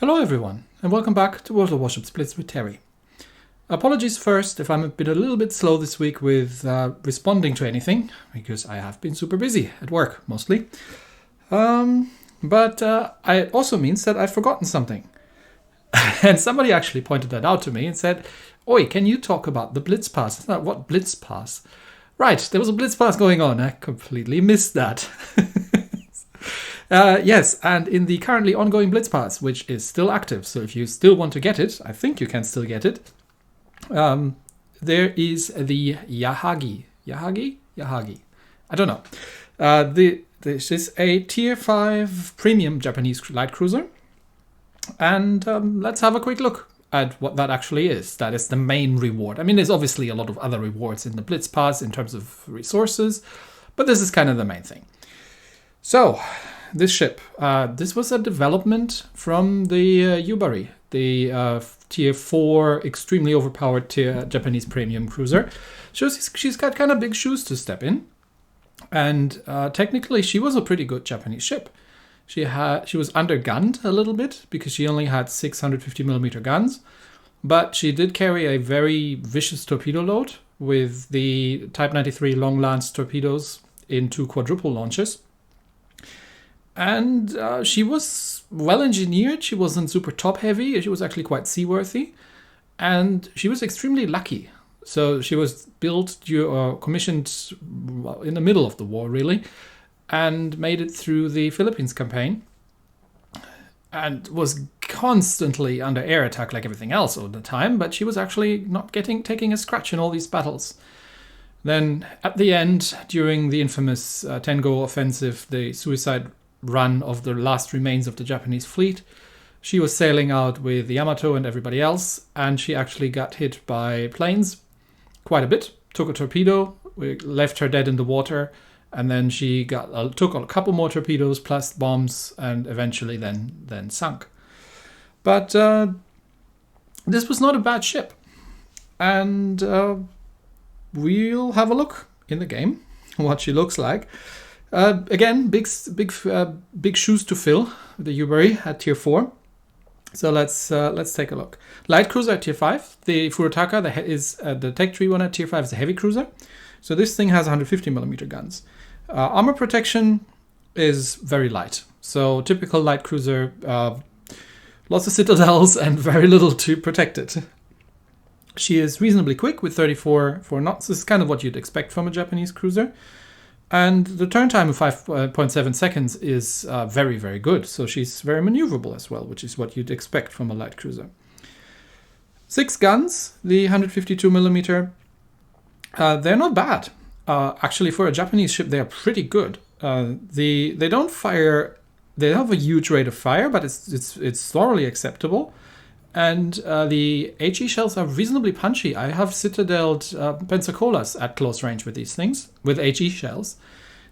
Hello everyone, and welcome back to World of Warships Blitz with Terry. Apologies first if I'm a little bit slow this week with responding to anything, because I have been super busy at work, mostly. But it also means that I've forgotten something. And somebody actually pointed that out to me and said, "Oi, can you talk about the Blitz Pass?" What Blitz Pass? Right, there was a Blitz Pass going on. I completely missed that. Yes, and in the currently ongoing Blitz Pass, which is still active, so if you still want to get it, I think you can still get it, there is the Yahagi. Yahagi? I don't know. This is a Tier 5 premium Japanese light cruiser, and let's have a quick look at what that actually is. That is the main reward. I mean, there's obviously a lot of other rewards in the Blitz Pass in terms of resources, but this is kind of the main thing. So, this ship, this was a development from the Yubari, the Tier 4 extremely overpowered Japanese premium cruiser. She's got kind of big shoes to step in, and technically she was a pretty good Japanese ship. She was undergunned a little bit because she only had 650mm guns, but she did carry a very vicious torpedo load with the Type 93 long lance torpedoes in 2 quadruple launches. And she was well engineered. She wasn't super top heavy. She was actually quite seaworthy. And she was extremely lucky. So she was built, commissioned in the middle of the war, really, and made it through the Philippines campaign. And was constantly under air attack like everything else all the time. But she was actually not taking a scratch in all these battles. Then at the end, during the infamous Tengo offensive, the suicide run of the last remains of the Japanese fleet, she was sailing out with the Yamato and everybody else, and she actually got hit by planes quite a bit, took a torpedo, left her dead in the water, and then she took a couple more torpedoes plus bombs, and eventually then sunk. But this was not a bad ship, and we'll have a look in the game what she looks like. Again, big shoes to fill, the Yubari at Tier 4. So let's take a look. Light cruiser at Tier 5. The Furutaka is the Tech Tree one at Tier 5 is a heavy cruiser. So this thing has 150mm guns. Armor protection is very light. So typical light cruiser, lots of citadels and very little to protect it. She is reasonably quick with 34 knots. This is kind of what you'd expect from a Japanese cruiser. And the turn time of 5.7 seconds is very, very good. So she's very maneuverable as well, which is what you'd expect from a light cruiser. 6 guns, the 152mm. They're not bad. Actually, for a Japanese ship, they are pretty good. They don't fire. They have a huge rate of fire, but it's thoroughly acceptable. And the HE shells are reasonably punchy. I have citadeled Pensacola's at close range with these things, with HE shells.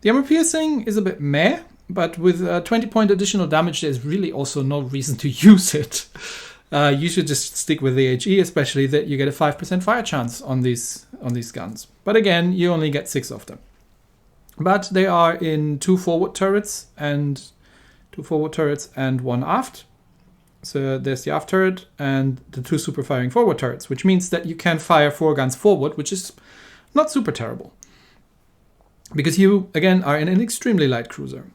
The armor piercing is a bit meh, but with 20-point additional damage, there's really also no reason to use it. You should just stick with the HE, especially that you get a 5% fire chance on these guns. But again, you only get 6 of them. But they are in 2 forward turrets and 1 aft. So there's the aft turret and the 2 super firing forward turrets, which means that you can fire 4 guns forward, which is not super terrible. Because you, again, are in an extremely light cruiser.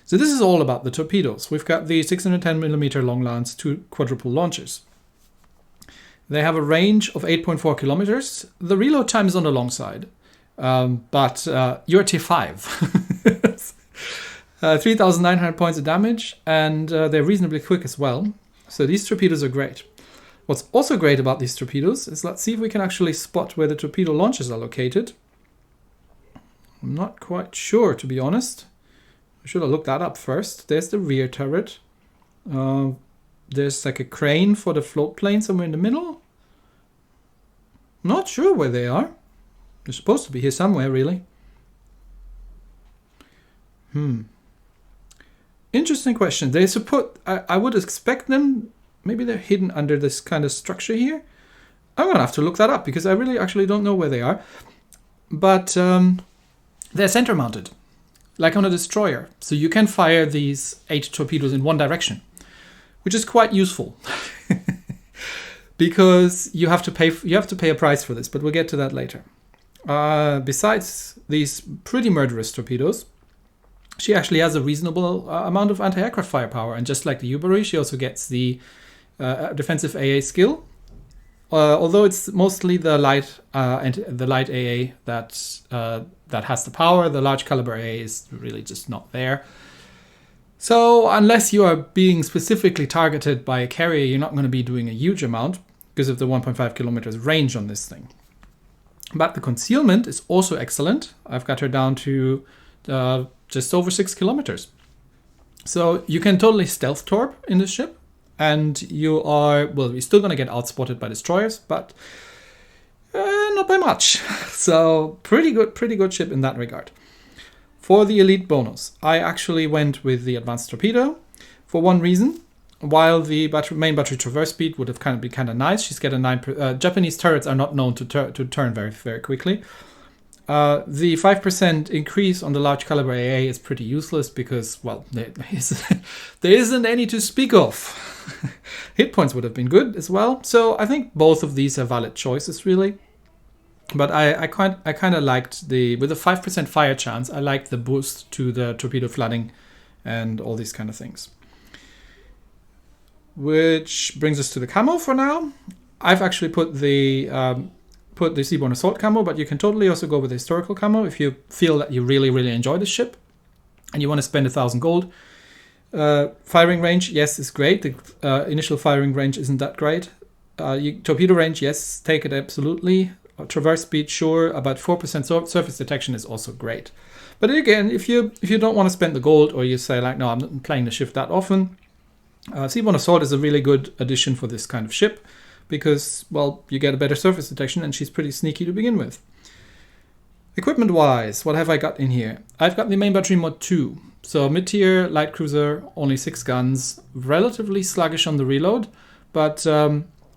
So this is all about the torpedoes. We've got the 610mm long lance 2 quadruple launchers. They have a range of 8.4 kilometers. The reload time is on the long side, but you're Tier 5. 3,900 points of damage, and they're reasonably quick as well. So these torpedoes are great. What's also great about these torpedoes is, let's see if we can actually spot where the torpedo launchers are located. I'm not quite sure, to be honest. I should have looked that up first. There's the rear turret. There's like a crane for the float plane somewhere in the middle. Not sure where they are. They're supposed to be here somewhere, really. Interesting question. I would expect them, maybe they're hidden under this kind of structure here. I'm going to have to look that up because I really actually don't know where they are. But they're center mounted, like on a destroyer. So you can fire these 8 torpedoes in one direction, which is quite useful. Because you have to pay a price for this, but we'll get to that later. Besides these pretty murderous torpedoes, she actually has a reasonable amount of anti-aircraft firepower, and just like the Yubari, she also gets the defensive AA skill. Although it's mostly the light AA that has the power, the large caliber AA is really just not there. So unless you are being specifically targeted by a carrier, you're not going to be doing a huge amount because of the 1.5 kilometers range on this thing. But the concealment is also excellent. I've got her down to just over 6 kilometers. So you can totally stealth torp in this ship. And you're still going to get outspotted by destroyers, but not by much. So pretty good ship in that regard. For the elite bonus, I actually went with the advanced torpedo for one reason. While the main battery traverse speed would have been kind of nice, she's got a 9%. Japanese turrets are not known to turn very, very quickly. The 5% increase on the large caliber AA is pretty useless because, well, there isn't any to speak of. Hit points would have been good as well. So I think both of these are valid choices, really. But I kind of liked with the 5% fire chance, I liked the boost to the torpedo flooding and all these kind of things. Which brings us to the camo for now. I've actually put the Seaborne Assault camo, but you can totally also go with the historical camo if you feel that you really, really enjoy the ship and you want to spend 1,000 gold. Firing range, yes, is great. The initial firing range isn't that great. Torpedo range, yes, take it absolutely. Traverse speed, sure. About 4% surface detection is also great. But again, if you don't want to spend the gold, or you say like, no, I'm not playing the ship that often, Seaborne Assault is a really good addition for this kind of ship because, well, you get a better surface detection and she's pretty sneaky to begin with. Equipment-wise, what have I got in here? I've got the main battery mod 2. So mid-tier light cruiser, only 6 guns, relatively sluggish on the reload, but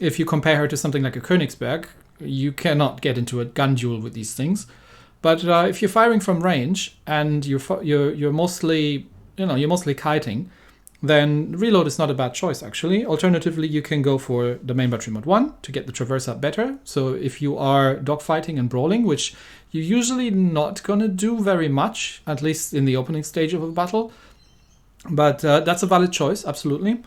if you compare her to something like a Königsberg, you cannot get into a gun duel with these things. But if you're firing from range and you're mostly kiting, then reload is not a bad choice, actually. Alternatively, you can go for the main battery mod 1 to get the traverse up better. So if you are dogfighting and brawling, which you're usually not going to do very much, at least in the opening stage of a battle, but that's a valid choice, absolutely.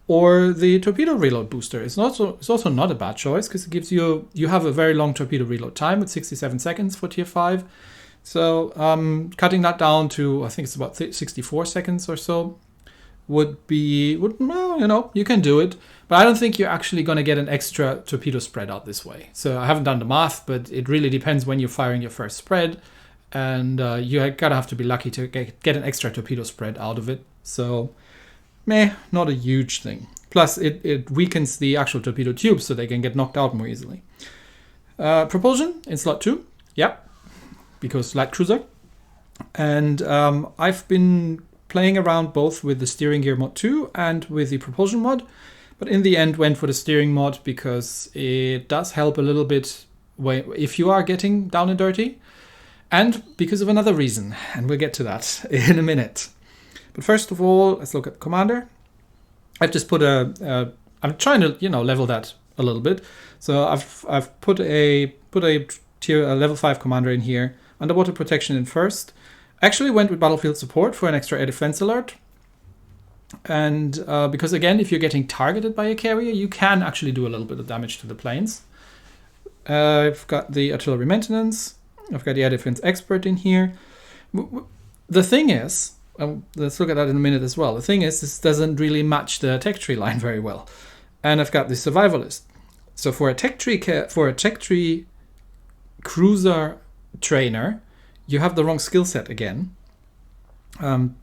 Or the torpedo reload booster is also not a bad choice because it gives you have a very long torpedo reload time with 67 seconds for tier 5. So cutting that down to, I think it's about 64 seconds or so, you can do it, but I don't think you're actually going to get an extra torpedo spread out this way. So I haven't done the math, but it really depends when you're firing your first spread, and you're gonna have to be lucky to get an extra torpedo spread out of it. So, not a huge thing. Plus, it weakens the actual torpedo tubes, so they can get knocked out more easily. Propulsion in slot 2, yep, because light cruiser, and I've been playing around both with the steering gear mod 2 and with the propulsion mod, but in the end went for the steering mod because it does help a little bit if you are getting down and dirty, and because of another reason, and we'll get to that in a minute. But first of all, let's look at the commander. I've just put I'm trying to level that a little bit, so I've put a level 5 commander in here, underwater protection in first. Actually went with battlefield support for an extra air defense alert. And because again, if you're getting targeted by a carrier, you can actually do a little bit of damage to the planes. I've got the artillery maintenance. I've got the air defense expert in here. The thing is, let's look at that in a minute as well. The thing is, this doesn't really match the tech tree line very well. And I've got the survivalist. So for a tech tree cruiser trainer, you have the wrong skill set again,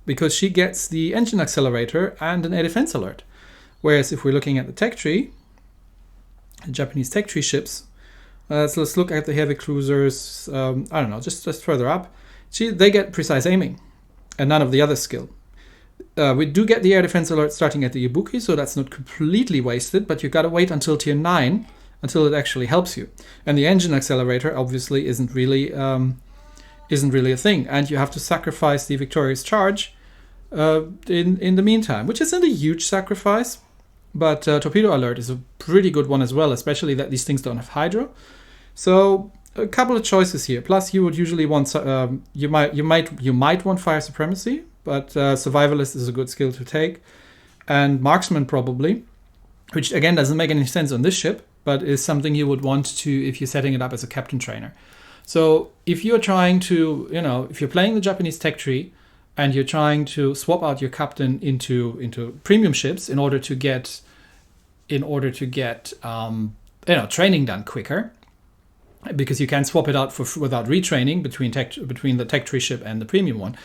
because she gets the engine accelerator and an air defense alert. Whereas if we're looking at the tech tree, the Japanese tech tree ships, so let's look at the heavy cruisers, just further up, they get precise aiming and none of the other skill. We do get the air defense alert starting at the Ibuki, so that's not completely wasted, but you've got to wait until tier 9 until it actually helps you. And the engine accelerator obviously isn't really a thing, and you have to sacrifice the victorious charge in the meantime, which isn't a huge sacrifice, But Torpedo Alert is a pretty good one as well, especially that these things don't have hydro. So a couple of choices here. Plus, you would usually want you might want Fire Supremacy, but Survivalist is a good skill to take, and Marksman probably, which again doesn't make any sense on this ship, but is something you would want to if you're setting it up as a captain trainer. So if you're trying to, if you're playing the Japanese tech tree and you're trying to swap out your captain into premium ships in order to get training done quicker, because you can swap it out without retraining between the tech tree ship and the premium one,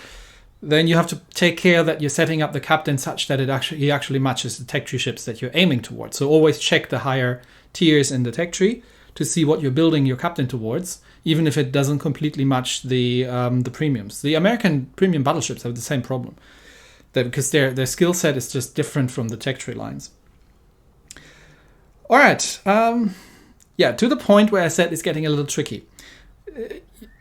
then you have to take care that you're setting up the captain such that he actually matches the tech tree ships that you're aiming towards. So always check the higher tiers in the tech tree to see what you're building your captain towards, even if it doesn't completely match the premiums. The American premium battleships have the same problem, because their skill set is just different from the tech tree lines. All right, to the point where I said it's getting a little tricky.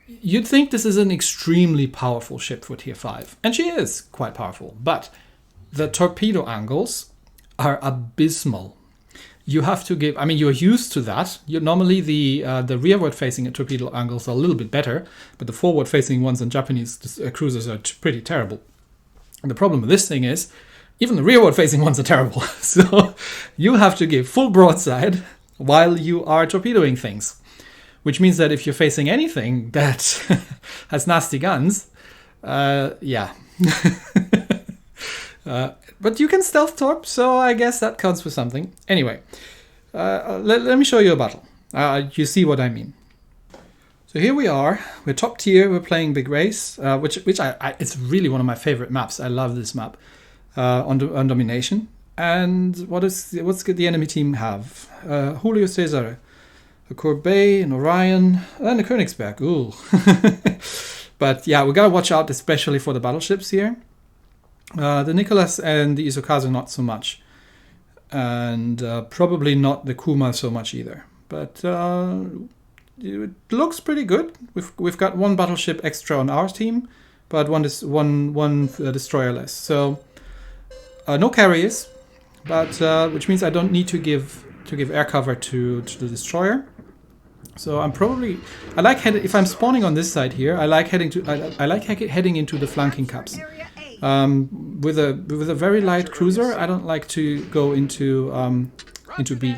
You'd think this is an extremely powerful ship for Tier 5, and she is quite powerful, but the Torpedo Angles are abysmal. You have to give, you're used to that. Normally the rearward-facing Torpedo Angles are a little bit better, but the forward-facing ones on Japanese cruisers are pretty terrible. And the problem with this thing is, even the rearward-facing ones are terrible. So you have to give full broadside while you are torpedoing things, which means that if you're facing anything that has nasty guns, but you can stealth torp, so I guess that counts for something. Anyway, let me show you a battle. You see what I mean. So here we are. We're top tier. We're playing Big Race, which it's really one of my favorite maps. I love this map on Domination. And what's the enemy team have? Julio Cesar, a Courbet, an Orion, and a Königsberg. Ooh. But yeah, we gotta watch out, especially for the battleships here. The Nicholas and the Isokazu not so much, and probably not the Kuma so much either. But it looks pretty good. We've got one battleship extra on our team, but one destroyer less. So no carriers, but which means I don't need to give air cover to the destroyer. So if I'm spawning on this side here, I like heading into the flanking caps. With a very light cruiser, I don't like to go into B.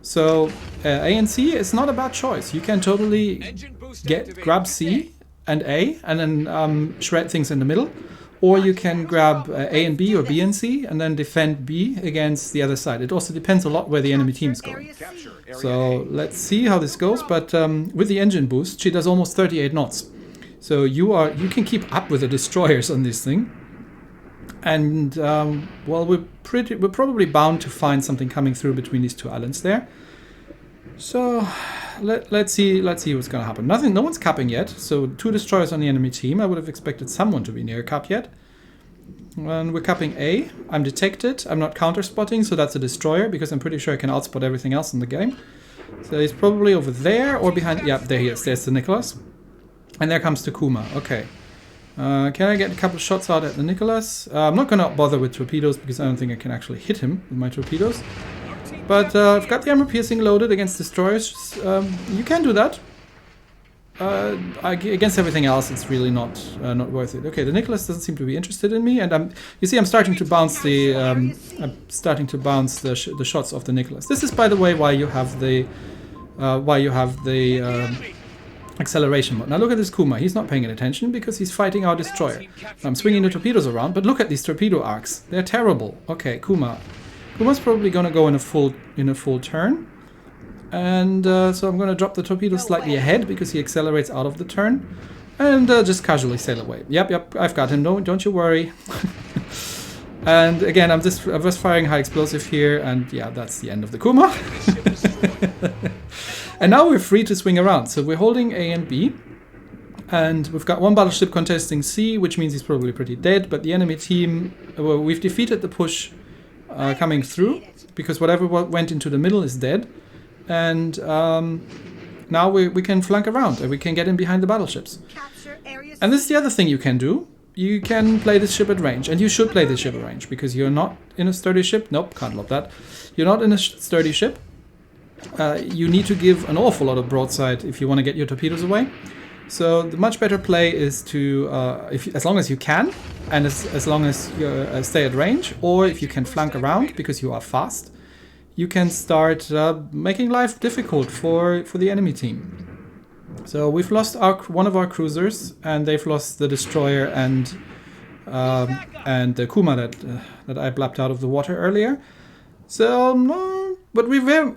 So A and C is not a bad choice. You can totally grab C and A and then shred things in the middle, or you can grab A and B or B and C and then defend B against the other side. It also depends a lot where the enemy team is going. So let's see how this goes. But with the engine boost, she does almost 38 knots. So you can keep up with the destroyers on this thing. And we're probably bound to find something coming through between these two islands there. So let's see what's going to happen. No one's capping yet. So 2 destroyers on the enemy team. I would have expected someone to be near a cap yet. And we're capping A. I'm detected. I'm not counter spotting, so that's a destroyer because I'm pretty sure I can outspot everything else in the game. So he's probably over there or behind. Yeah, there he is. There's the Nicholas, and there comes the Kuma. Okay. Can I get a couple shots out at the Nicholas? I'm not going to bother with torpedoes because I don't think I can actually hit him with my torpedoes. But I've got the armor piercing loaded against destroyers. You can do that. Against everything else, it's really not worth it. Okay, the Nicholas doesn't seem to be interested in me, and I'm starting to bounce the shots off the Nicholas. This is, by the way, why you have the acceleration mode. Now look at this Kuma. He's not paying any attention because he's fighting our destroyer. I'm swinging the torpedoes around, but look at these torpedo arcs. They're terrible. Okay, Kuma's probably going to go in a full turn. And so I'm going to drop the torpedo slightly ahead because he accelerates out of the turn. And just casually sail away. Yep, I've got him. Don't you worry. And again, I'm just firing high explosive here. And yeah, that's the end of the Kuma. And now we're free to swing around. So we're holding A and B. And we've got one battleship contesting C, which means he's probably pretty dead. But the enemy team, we've defeated the push coming through. Because whatever went into the middle is dead. And now we can flank around and we can get in behind the battleships. And this is the other thing you can do. you can play this ship at range, and you should play this ship at range because you're not in a sturdy ship. Nope, can't lob that. You're not in a sturdy ship. You need to give an awful lot of broadside if you want to get your torpedoes away. So the much better play is to, as long as you can, and as long as you stay at range, or if you can flank around because you are fast, you can start making life difficult for the enemy team. So we've lost one of our cruisers, and they've lost the destroyer and the Kuma that I blapped out of the water earlier. So, but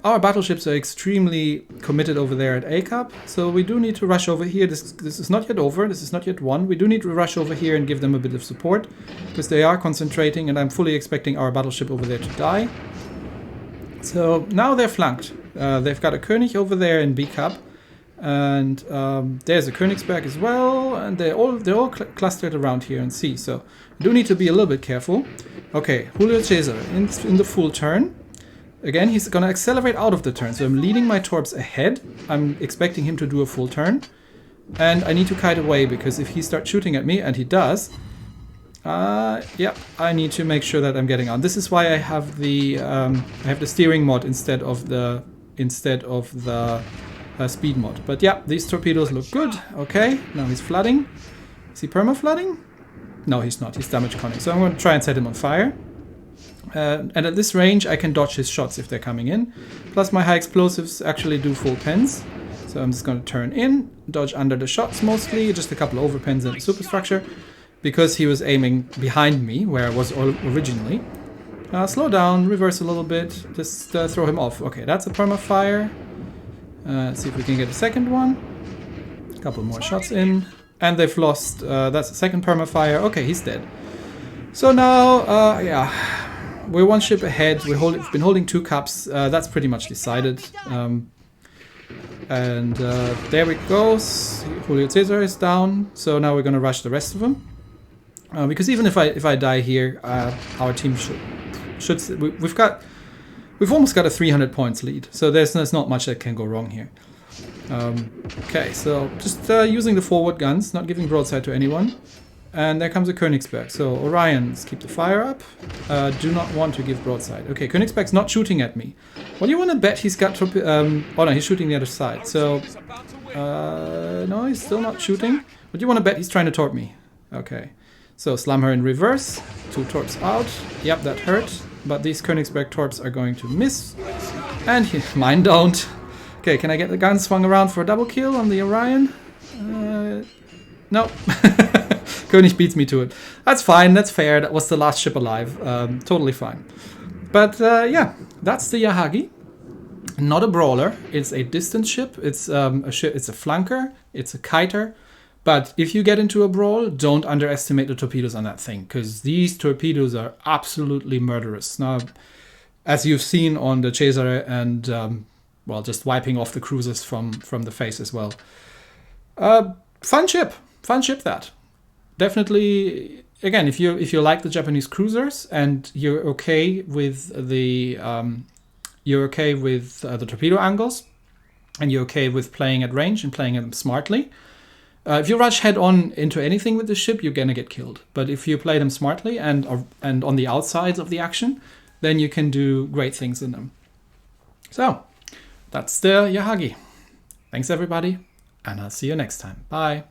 our battleships are extremely committed over there at A-Cup, so we do need to rush over here. This is not yet over, this is not yet won. We do need to rush over here and give them a bit of support, because they are concentrating, and I'm fully expecting our battleship over there to die. So now they're flanked. They've got a König over there in B-Cup, and there's a Königsberg as well, and they're all clustered around here in C, so we do need to be a little bit careful. Okay, Julio Cesar in the full turn. Again, he's going to accelerate out of the turn, so I'm leading my torps ahead. I'm expecting him to do a full turn, and I need to kite away, because if he starts shooting at me, and he does, yeah, I need to make sure that I'm getting on. This is why I have the steering mod instead of the speed mod. But yeah, these torpedoes look good. Okay, now he's flooding. Is he perma-flooding? No, he's not. He's damage conning. So I'm going to try and set him on fire. And at this range, I can dodge his shots if they're coming in. Plus my high explosives actually do full pens. So I'm just going to turn in, dodge under the shots mostly, just a couple of overpens in the superstructure, because he was aiming behind me, where I was originally. Slow down, reverse a little bit, just throw him off. Okay, that's a perma-fire. Let's see if we can get a second one. A couple more shots in. And they've lost, that's a second perma-fire. Okay, he's dead. So now, yeah, we're one ship ahead. We've been holding 2 cups. That's pretty much decided. And there it goes. Julio Cesar is down. So now we're going to rush the rest of them. Because even if I die here, our team should we've almost got a 300 points lead. So there's not much that can go wrong here. Okay, so just using the forward guns, not giving broadside to anyone. And there comes a Königsberg. So Orions, keep the fire up. Do not want to give broadside. Okay, Königsberg's not shooting at me. What do you want to bet he's got? Oh no, he's shooting the other side. So no, he's still not shooting. What do you want to bet he's trying to torp me? Okay, so slam her in reverse. 2 torps out. Yep, that hurt. But these Königsberg torps are going to miss. And mine don't. Okay, can I get the gun swung around for a double kill on the Orion? No. König beats me to it. That's fine, that's fair. That was the last ship alive. Totally fine. But yeah, that's the Yahagi. Not a brawler. It's a distance ship. It's a ship. It's a flanker. It's a kiter. But if you get into a brawl, don't underestimate the torpedoes on that thing, because these torpedoes are absolutely murderous. Now, as you've seen on the Chaser and well, just wiping off the cruisers from the face as well. Fun ship that. Definitely, again, if you like the Japanese cruisers and you're okay with the torpedo angles, and you're okay with playing at range and playing them smartly. If you rush head on into anything with the ship, you're gonna get killed. But if you play them smartly and on the outsides of the action, then you can do great things in them. So that's the Yahagi. Thanks everybody, and I'll see you next time. Bye.